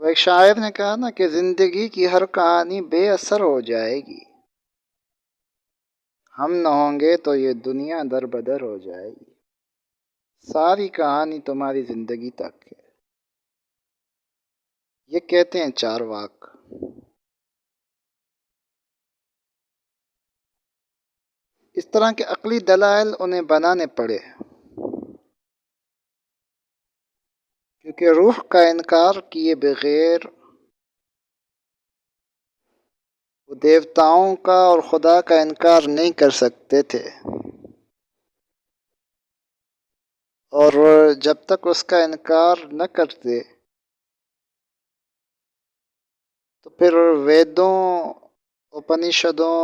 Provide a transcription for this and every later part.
وہ ایک شاعر نے کہا نا کہ زندگی کی ہر کہانی بے اثر ہو جائے گی، ہم نہ ہوں گے تو یہ دنیا در بدر ہو جائے گی، ساری کہانی تمہاری زندگی تک ہے۔ یہ کہتے ہیں چارواک۔ اس طرح کے عقلی دلائل انہیں بنانے پڑے، کیونکہ روح کا انکار کیے بغیر وہ دیوتاؤں کا اور خدا کا انکار نہیں کر سکتے تھے، اور جب تک اس کا انکار نہ کرتے تو پھر ویدوں، اپنیشدوں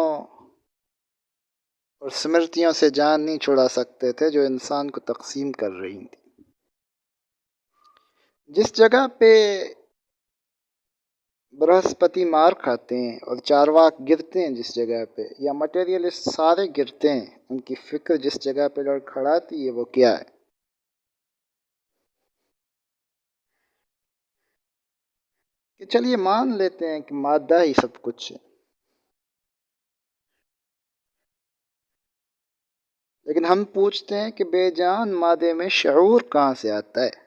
اور سمرتیوں سے جان نہیں چھڑا سکتے تھے جو انسان کو تقسیم کر رہی تھی۔ جس جگہ پہ برہسپتی مار کھاتے ہیں اور چارواک گرتے ہیں، جس جگہ پہ یا مٹیریلسٹ سارے گرتے ہیں، ان کی فکر جس جگہ پہ لڑکھڑاتی ہے وہ کیا ہے؟ کہ چلیے مان لیتے ہیں کہ مادہ ہی سب کچھ ہے، لیکن ہم پوچھتے ہیں کہ بے جان مادے میں شعور کہاں سے آتا ہے؟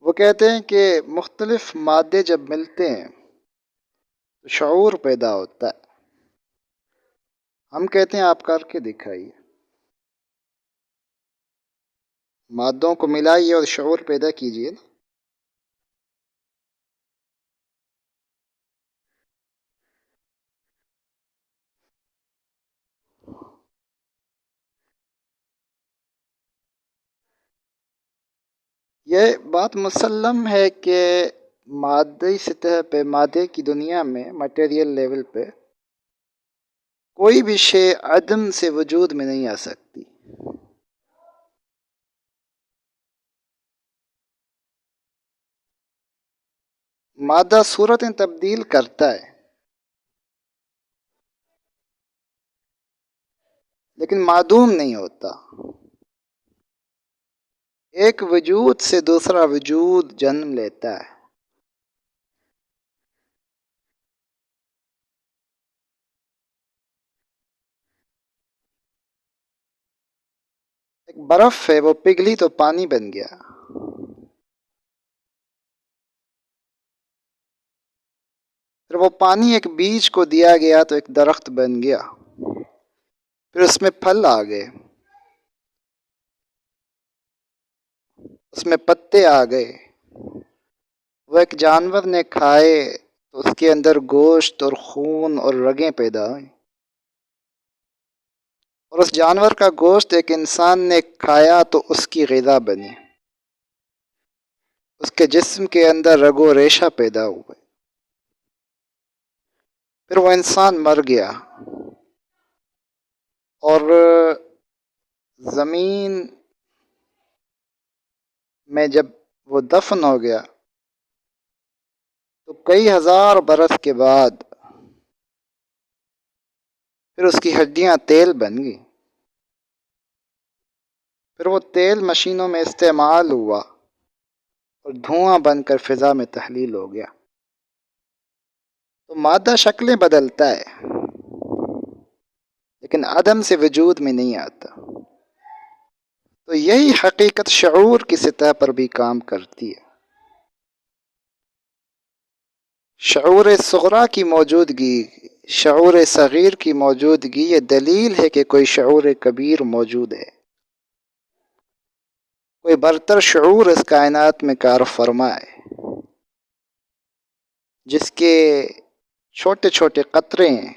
وہ کہتے ہیں کہ مختلف مادے جب ملتے ہیں تو شعور پیدا ہوتا ہے۔ ہم کہتے ہیں آپ کر کے دکھائیے، مادوں کو ملائیے اور شعور پیدا کیجیے۔ یہ بات مسلم ہے کہ مادی سطح پہ، مادے کی دنیا میں، مٹیریل لیول پہ کوئی بھی شے عدم سے وجود میں نہیں آ سکتی۔ مادہ صورتیں تبدیل کرتا ہے لیکن معدوم نہیں ہوتا۔ ایک وجود سے دوسرا وجود جنم لیتا ہے۔ ایک برف ہے، وہ پگھلی تو پانی بن گیا، پھر وہ پانی ایک بیج کو دیا گیا تو ایک درخت بن گیا، پھر اس میں پھل آ گئے، اس میں پتے آ گئے، وہ ایک جانور نے کھائے تو اس کے اندر گوشت اور خون اور رگیں پیدا ہوئیں، اور اس جانور کا گوشت ایک انسان نے کھایا تو اس کی غذا بنی، اس کے جسم کے اندر رگ و ریشہ پیدا ہوئے، پھر وہ انسان مر گیا اور زمین میں جب وہ دفن ہو گیا تو کئی ہزار برس کے بعد پھر اس کی ہڈیاں تیل بن گئی، پھر وہ تیل مشینوں میں استعمال ہوا اور دھواں بن کر فضا میں تحلیل ہو گیا۔ تو مادہ شکلیں بدلتا ہے لیکن عدم سے وجود میں نہیں آتا۔ تو یہی حقیقت شعور کی سطح پر بھی کام کرتی ہے۔ شعور صغرا کی موجودگی، شعور صغیر کی موجودگی، یہ دلیل ہے کہ کوئی شعور کبیر موجود ہے، کوئی برتر شعور اس کائنات میں کار فرما ہے، جس کے چھوٹے چھوٹے قطرے ہیں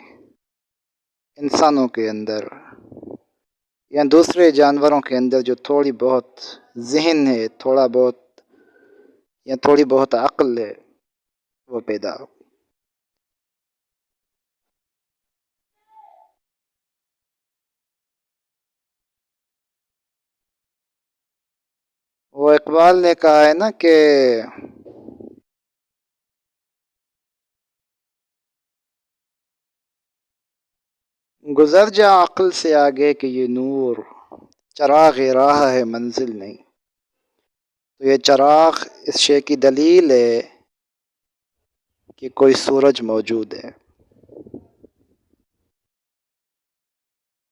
انسانوں کے اندر یا دوسرے جانوروں کے اندر، جو تھوڑی بہت ذہن ہے، تھوڑا بہت یا تھوڑی بہت عقل ہے، وہ پیدا ہو۔ وہ اقبال نے کہا ہے نا کہ گزر جا عقل سے آگے کہ یہ نور چراغ راہ ہے منزل نہیں، تو یہ چراغ اس شے کی دلیل ہے کہ کوئی سورج موجود ہے۔